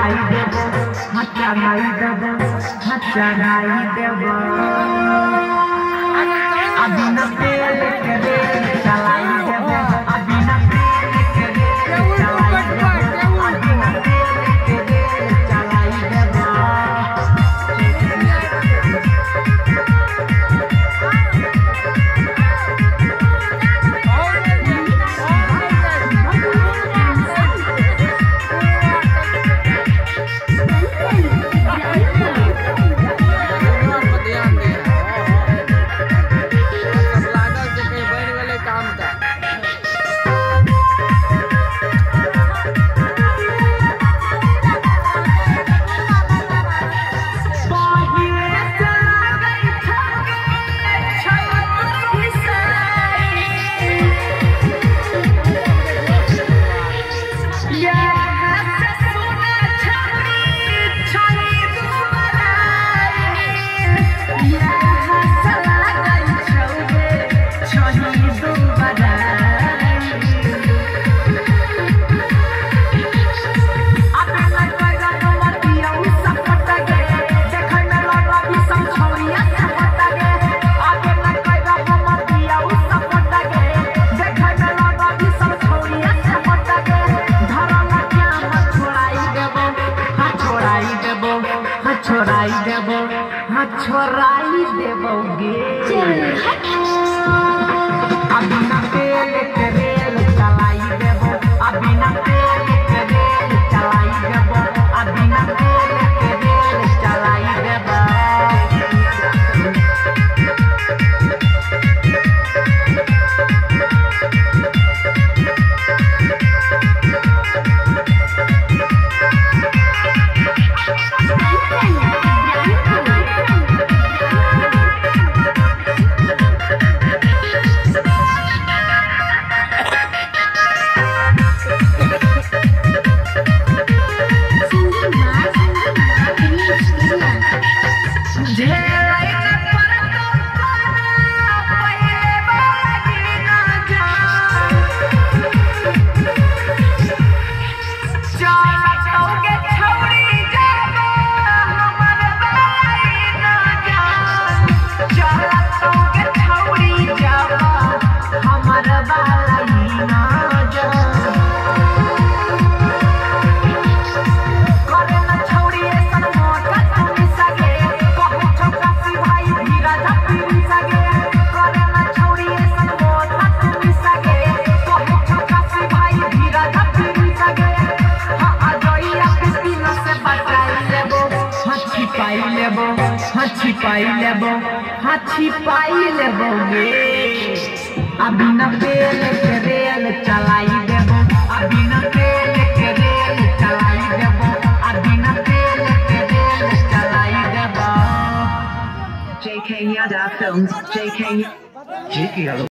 चढ़ाई देबो हाँ चढ़ाई देबो हाँ चढ़ाई देबो अभी न तेल के रेल चलाई देबो अभी न तेल के रेल चलाई देबो अभी न तेल के रेल चलाई देबो छोड़ाई देबो हाँ छोड़ाई देबोगे अभी न तेल के रेल चलाई देबो अभी न तेल के रेल चलाई देबो अभी न तेल के रेल चलाई देबो छिपाई लेबो हाँ छिपाई लेबोगे अभी न तेल के रेल चलाई देबो अभी न तेल के रेल चलाई देबो अभी न तेल के रेल चलाई देबो JK Yada Films JK